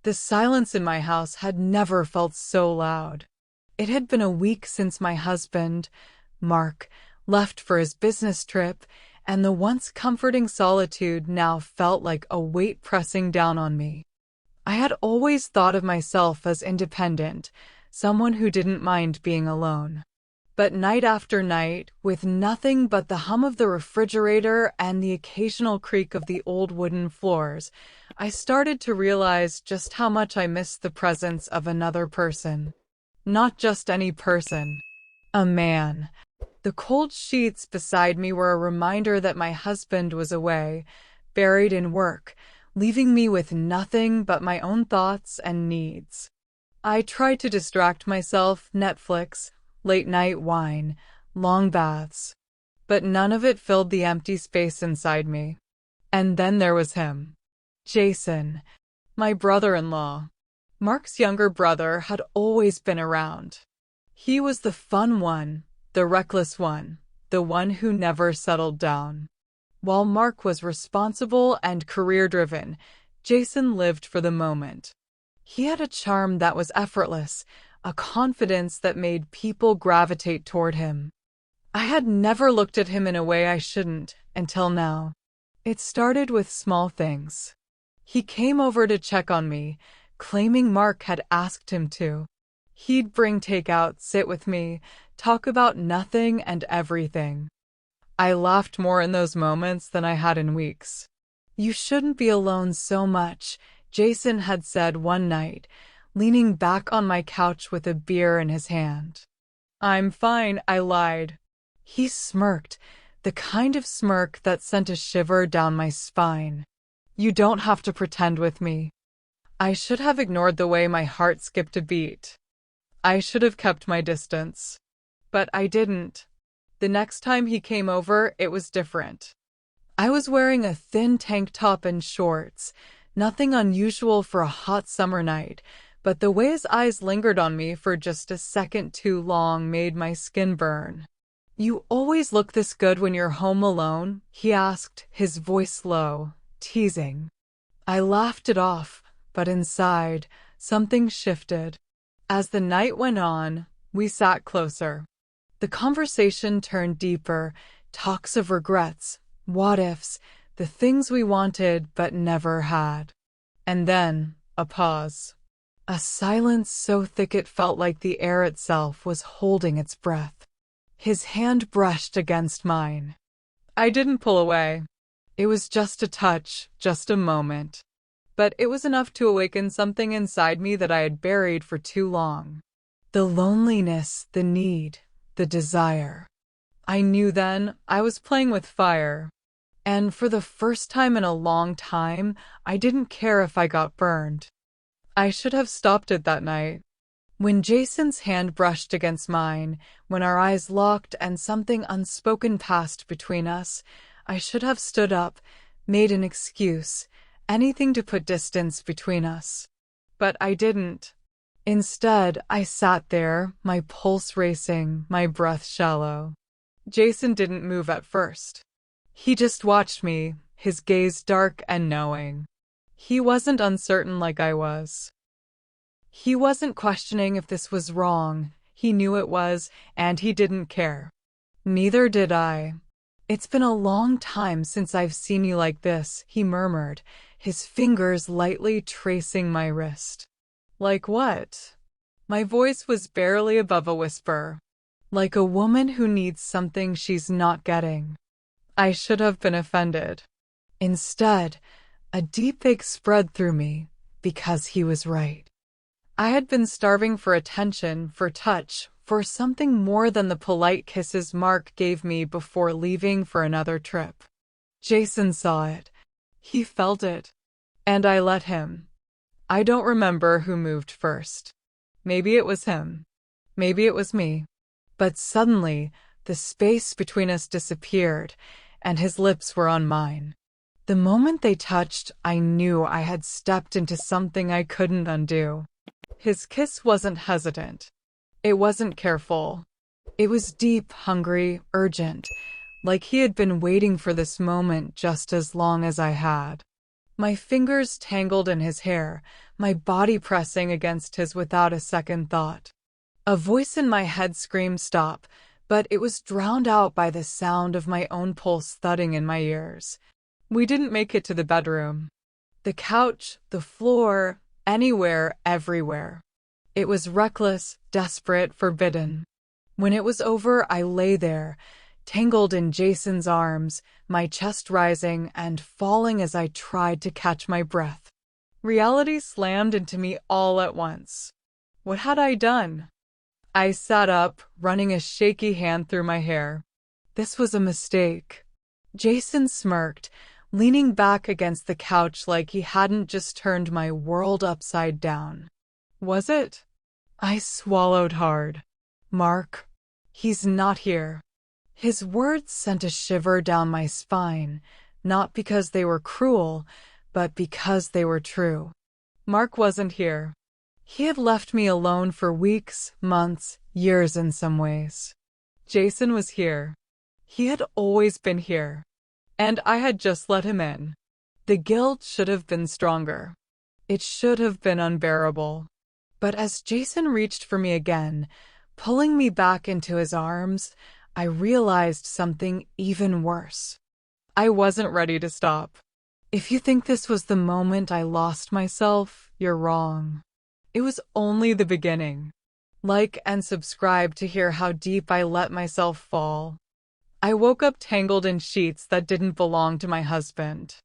The silence in my house had never felt so loud. It had been a week since my husband, Mark, left for his business trip, and the once comforting solitude now felt like a weight pressing down on me. I had always thought of myself as independent, someone who didn't mind being alone. But night after night, with nothing but the hum of the refrigerator and the occasional creak of the old wooden floors, I started to realize just how much I missed the presence of another person. Not just any person. A man. The cold sheets beside me were a reminder that my husband was away, buried in work, leaving me with nothing but my own thoughts and needs. I tried to distract myself, Netflix, late-night wine, long baths. But none of it filled the empty space inside me. And then there was him. Jason, my brother-in-law. Mark's younger brother had always been around. He was the fun one, the reckless one, the one who never settled down. While Mark was responsible and career-driven, Jason lived for the moment. He had a charm that was effortless, a confidence that made people gravitate toward him. I had never looked at him in a way I shouldn't, until now. It started with small things. He came over to check on me, claiming Mark had asked him to. He'd bring takeout, sit with me, talk about nothing and everything. I laughed more in those moments than I had in weeks. "You shouldn't be alone so much," Jason had said one night, leaning back on my couch with a beer in his hand. "I'm fine," I lied. He smirked, the kind of smirk that sent a shiver down my spine. "You don't have to pretend with me." I should have ignored the way my heart skipped a beat. I should have kept my distance. But I didn't. The next time he came over, it was different. I was wearing a thin tank top and shorts, nothing unusual for a hot summer night, but the way his eyes lingered on me for just a second too long made my skin burn. "You always look this good when you're home alone?" he asked, his voice low, teasing. I laughed it off, but inside, something shifted. As the night went on, we sat closer. The conversation turned deeper, talks of regrets, what-ifs, the things we wanted but never had. And then, a pause. A silence so thick it felt like the air itself was holding its breath. His hand brushed against mine. I didn't pull away. It was just a touch, just a moment. But it was enough to awaken something inside me that I had buried for too long. The loneliness, the need, the desire. I knew then I was playing with fire. And for the first time in a long time, I didn't care if I got burned. I should have stopped it that night. When Jason's hand brushed against mine, when our eyes locked and something unspoken passed between us, I should have stood up, made an excuse, anything to put distance between us. But I didn't. Instead, I sat there, my pulse racing, my breath shallow. Jason didn't move at first. He just watched me, his gaze dark and knowing. He wasn't uncertain like I was. He wasn't questioning if this was wrong. He knew it was, and he didn't care. Neither did I. "It's been a long time since I've seen you like this," he murmured, his fingers lightly tracing my wrist. "Like what?" My voice was barely above a whisper. "Like a woman who needs something she's not getting." I should have been offended. Instead, a deep ache spread through me, because he was right. I had been starving for attention, for touch, for something more than the polite kisses Mark gave me before leaving for another trip. Jason saw it. He felt it. And I let him. I don't remember who moved first. Maybe it was him. Maybe it was me. But suddenly, the space between us disappeared, and his lips were on mine. The moment they touched, I knew I had stepped into something I couldn't undo. His kiss wasn't hesitant. It wasn't careful. It was deep, hungry, urgent, like he had been waiting for this moment just as long as I had. My fingers tangled in his hair, my body pressing against his without a second thought. A voice in my head screamed stop, but it was drowned out by the sound of my own pulse thudding in my ears. We didn't make it to the bedroom. The couch, the floor, anywhere, everywhere. It was reckless, desperate, forbidden. When it was over, I lay there, tangled in Jason's arms, my chest rising and falling as I tried to catch my breath. Reality slammed into me all at once. What had I done? I sat up, running a shaky hand through my hair. This was a mistake. Jason smirked, leaning back against the couch like he hadn't just turned my world upside down. Was it? I swallowed hard. Mark, he's not here. His words sent a shiver down my spine, not because they were cruel, but because they were true. Mark wasn't here. He had left me alone for weeks, months, years in some ways. Jason was here. He had always been here. And I had just let him in. The guilt should have been stronger. It should have been unbearable. But as Jason reached for me again, pulling me back into his arms, I realized something even worse. I wasn't ready to stop. If you think this was the moment I lost myself, you're wrong. It was only the beginning. Like and subscribe to hear how deep I let myself fall. I woke up tangled in sheets that didn't belong to my husband.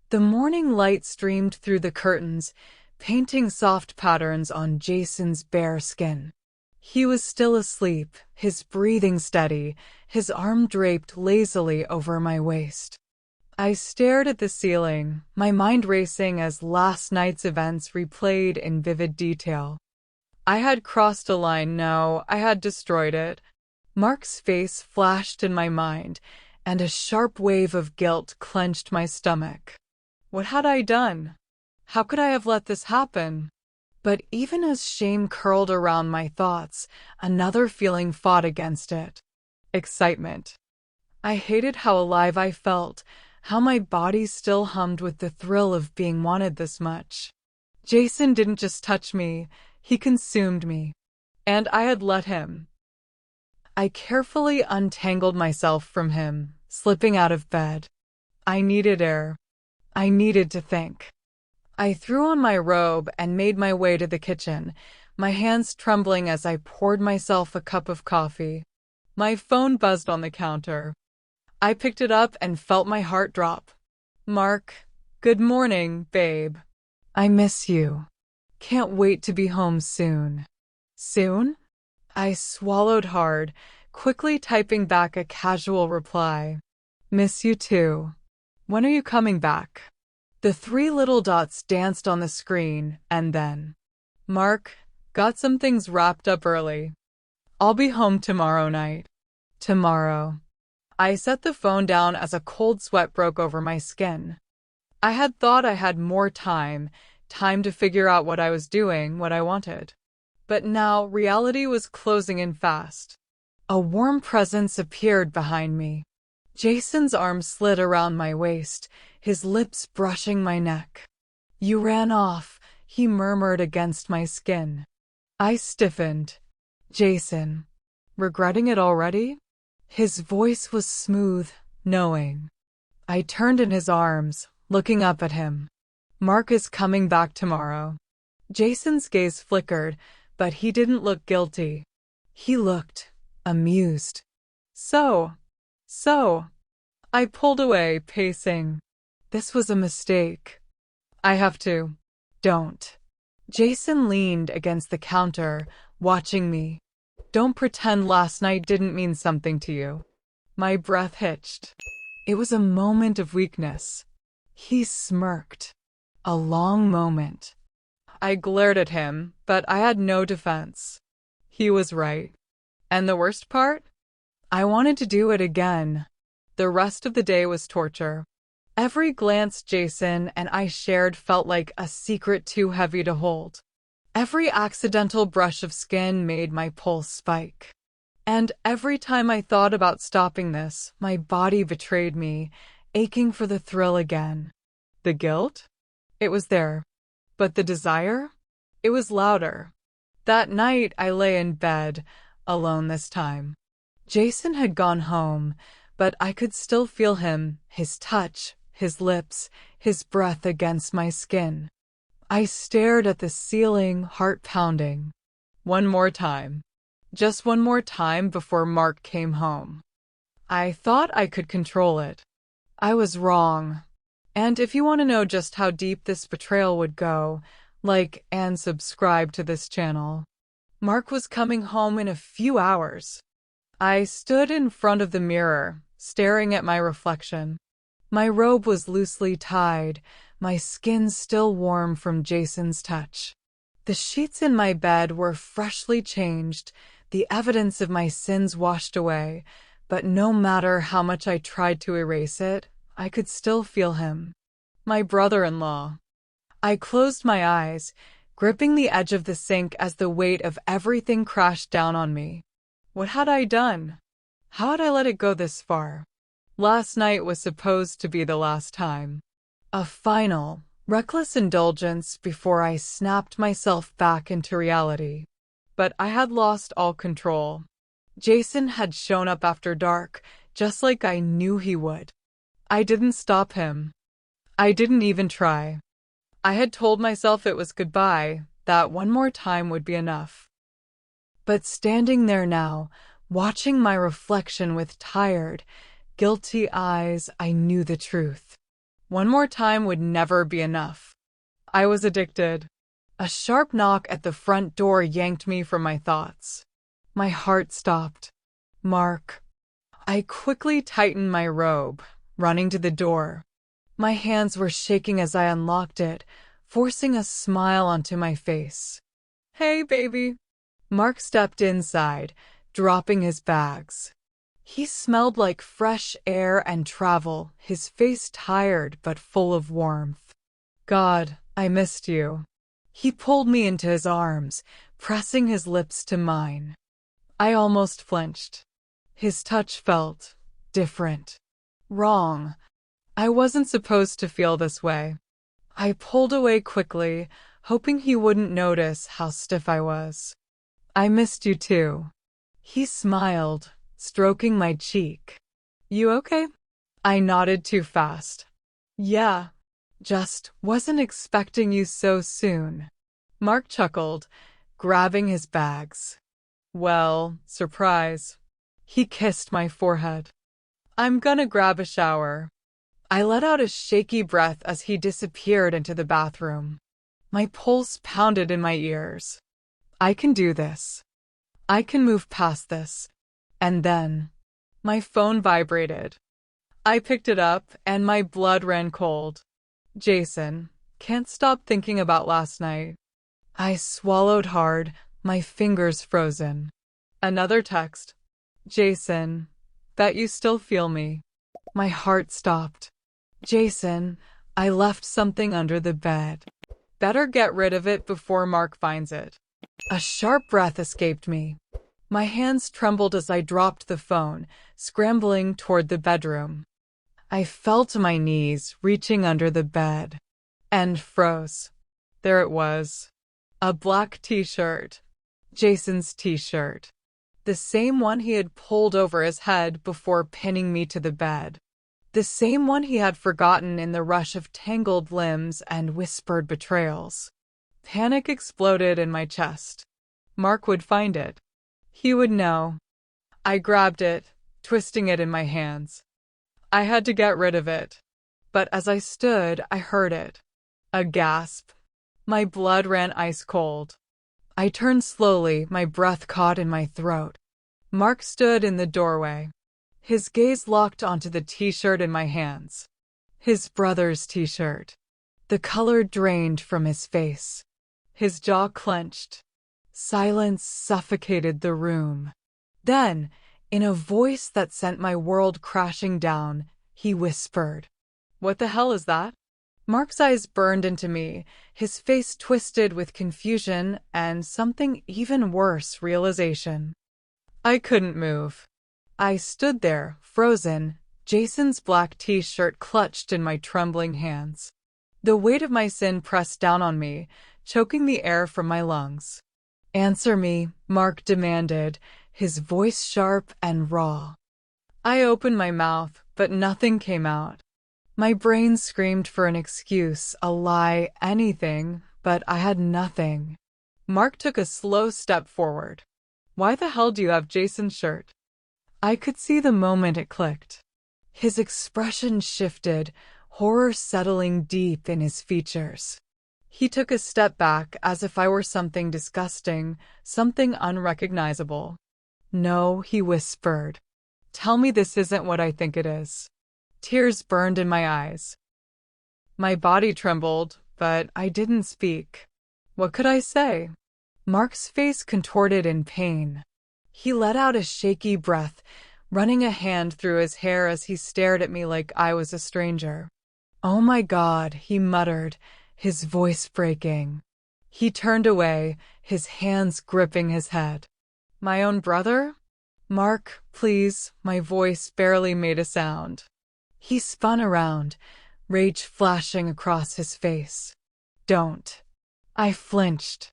The morning light streamed through the curtains, painting soft patterns on Jason's bare skin. He was still asleep, his breathing steady, his arm draped lazily over my waist. I stared at the ceiling, my mind racing as last night's events replayed in vivid detail. I had crossed a line, no, I had destroyed it. Mark's face flashed in my mind, and a sharp wave of guilt clenched my stomach. What had I done? How could I have let this happen? But even as shame curled around my thoughts, another feeling fought against it. Excitement. I hated how alive I felt, how my body still hummed with the thrill of being wanted this much. Jason didn't just touch me, he consumed me. And I had let him. I carefully untangled myself from him, slipping out of bed. I needed air. I needed to think. I threw on my robe and made my way to the kitchen, my hands trembling as I poured myself a cup of coffee. My phone buzzed on the counter. I picked it up and felt my heart drop. Mark, good morning, babe. I miss you. Can't wait to be home soon. Soon? I swallowed hard, quickly typing back a casual reply. Miss you too. When are you coming back? The 3 little dots danced on the screen, and then, Mark, got some things wrapped up early. I'll be home tomorrow night. Tomorrow. I set the phone down as a cold sweat broke over my skin. I had thought I had more time to figure out what I was doing, what I wanted. But now reality was closing in fast. A warm presence appeared behind me. Jason's arm slid around my waist, his lips brushing my neck. You ran off, he murmured against my skin. I stiffened. Jason. Regretting it already? His voice was smooth, knowing. I turned in his arms, looking up at him. Mark is coming back tomorrow. Jason's gaze flickered, but he didn't look guilty. He looked amused. So. I pulled away, pacing. This was a mistake. I have to. Don't. Jason leaned against the counter, watching me. Don't pretend last night didn't mean something to you. My breath hitched. It was a moment of weakness. He smirked. A long moment. I glared at him, but I had no defense. He was right. And the worst part? I wanted to do it again. The rest of the day was torture. Every glance Jason and I shared felt like a secret too heavy to hold. Every accidental brush of skin made my pulse spike. And every time I thought about stopping this, my body betrayed me, aching for the thrill again. The guilt? It was there. But the desire? It was louder. That night, I lay in bed, alone this time. Jason had gone home, but I could still feel him, his touch, his lips, his breath against my skin. I stared at the ceiling, heart pounding. One more time. Just one more time before Mark came home. I thought I could control it. I was wrong. And if you want to know just how deep this betrayal would go, like and subscribe to this channel. Mark was coming home in a few hours. I stood in front of the mirror, staring at my reflection. My robe was loosely tied, my skin still warm from Jason's touch. The sheets in my bed were freshly changed, the evidence of my sins washed away, but no matter how much I tried to erase it, I could still feel him. My brother-in-law. I closed my eyes, gripping the edge of the sink as the weight of everything crashed down on me. What had I done? How had I let it go this far? Last night was supposed to be the last time. A final, reckless indulgence before I snapped myself back into reality. But I had lost all control. Jason had shown up after dark, just like I knew he would. I didn't stop him. I didn't even try. I had told myself it was goodbye, that one more time would be enough. But standing there now, watching my reflection with tired, guilty eyes, I knew the truth. One more time would never be enough. I was addicted. A sharp knock at the front door yanked me from my thoughts. My heart stopped. Mark. I quickly tightened my robe, running to the door. My hands were shaking as I unlocked it, forcing a smile onto my face. Hey, baby. Mark stepped inside, dropping his bags. He smelled like fresh air and travel, his face tired but full of warmth. God, I missed you. He pulled me into his arms, pressing his lips to mine. I almost flinched. His touch felt different. Wrong. I wasn't supposed to feel this way. I pulled away quickly, hoping he wouldn't notice how stiff I was. I missed you too. He smiled, stroking my cheek. You okay? I nodded too fast. Yeah, just wasn't expecting you so soon. Mark chuckled, grabbing his bags. Well, surprise. He kissed my forehead. I'm gonna grab a shower. I let out a shaky breath as he disappeared into the bathroom. My pulse pounded in my ears. I can do this. I can move past this. And then, my phone vibrated. I picked it up, and my blood ran cold. Jason, can't stop thinking about last night. I swallowed hard, my fingers frozen. Another text. Jason, bet you still feel me. My heart stopped. Jason, I left something under the bed. Better get rid of it before Mark finds it. A sharp breath escaped me. My hands trembled as I dropped the phone, scrambling toward the bedroom. I fell to my knees, reaching under the bed, and froze. There it was. A black t-shirt. Jason's t-shirt. The same one he had pulled over his head before pinning me to the bed. The same one he had forgotten in the rush of tangled limbs and whispered betrayals. Panic exploded in my chest. Mark would find it. He would know. I grabbed it, twisting it in my hands. I had to get rid of it. But as I stood, I heard it. A gasp. My blood ran ice cold. I turned slowly, my breath caught in my throat. Mark stood in the doorway. His gaze locked onto the t-shirt in my hands. His brother's t-shirt. The color drained from his face. His jaw clenched. Silence suffocated the room. Then, in a voice that sent my world crashing down, he whispered, "What the hell is that?" Mark's eyes burned into me, his face twisted with confusion and something even worse, realization. I couldn't move. I stood there, frozen, Jason's black t-shirt clutched in my trembling hands. The weight of my sin pressed down on me, choking the air from my lungs. "Answer me," Mark demanded, his voice sharp and raw. I opened my mouth, but nothing came out. My brain screamed for an excuse, a lie, anything, but I had nothing. Mark took a slow step forward. "Why the hell do you have Jason's shirt?" I could see the moment it clicked. His expression shifted, horror settling deep in his features. He took a step back as if I were something disgusting, something unrecognizable. "No," he whispered. "Tell me this isn't what I think it is." Tears burned in my eyes. My body trembled, but I didn't speak. What could I say? Mark's face contorted in pain. He let out a shaky breath, running a hand through his hair as he stared at me like I was a stranger. "Oh my God," he muttered, his voice breaking. He turned away, his hands gripping his head. "My own brother?" "Mark, please," my voice barely made a sound. He spun around, rage flashing across his face. "Don't." I flinched.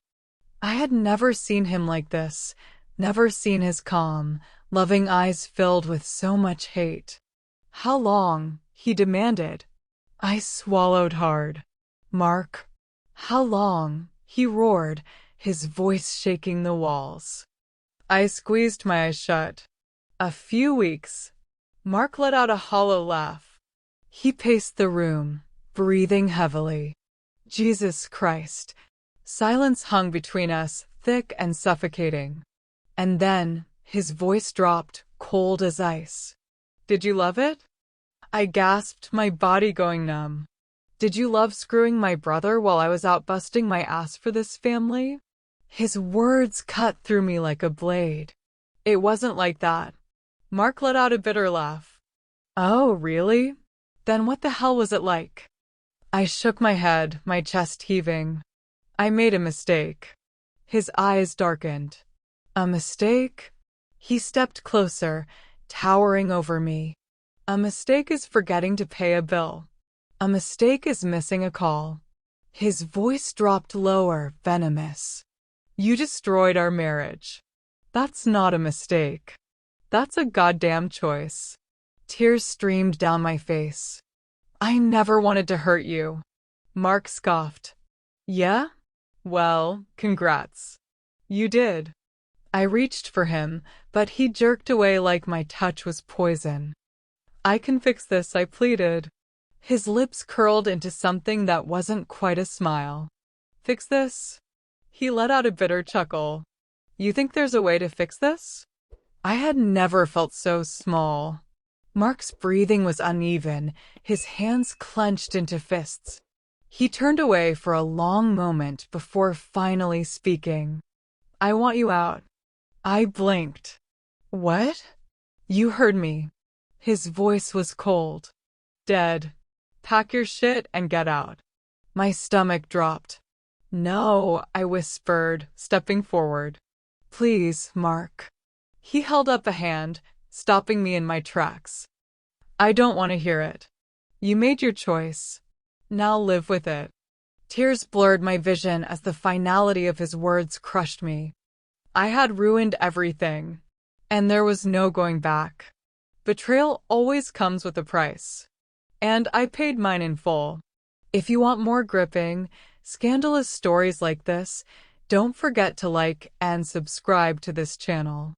I had never seen him like this, never seen his calm, loving eyes filled with so much hate. "How long?" he demanded. I swallowed hard. "Mark." "How long?" he roared, his voice shaking the walls. I squeezed my eyes shut. "A few weeks." Mark let out a hollow laugh. He paced the room, breathing heavily. Jesus Christ. Silence hung between us, thick and suffocating. And then, his voice dropped, cold as ice. "Did you love it?" I gasped, my body going numb. "Did you love screwing my brother while I was out busting my ass for this family?" His words cut through me like a blade. "It wasn't like that." Mark let out a bitter laugh. "Oh, really? Then what the hell was it like?" I shook my head, my chest heaving. "I made a mistake." His eyes darkened. "A mistake?" He stepped closer, towering over me. "A mistake is forgetting to pay a bill. A mistake is missing a call." His voice dropped lower, venomous. "You destroyed our marriage. That's not a mistake. That's a goddamn choice." Tears streamed down my face. "I never wanted to hurt you." Mark scoffed. "Yeah? Well, congrats. You did." I reached for him, but he jerked away like my touch was poison. "I can fix this," I pleaded. His lips curled into something that wasn't quite a smile. "Fix this?" He let out a bitter chuckle. "You think there's a way to fix this?" I had never felt so small. Mark's breathing was uneven, his hands clenched into fists. He turned away for a long moment before finally speaking. "I want you out." I blinked. "What?" "You heard me." His voice was cold. "Dead. Pack your shit and get out." My stomach dropped. "No," I whispered, stepping forward. "Please, Mark." He held up a hand, stopping me in my tracks. "I don't want to hear it. You made your choice. Now live with it." Tears blurred my vision as the finality of his words crushed me. I had ruined everything, and there was no going back. Betrayal always comes with a price, and I paid mine in full. If you want more gripping, scandalous stories like this, don't forget to like and subscribe to this channel.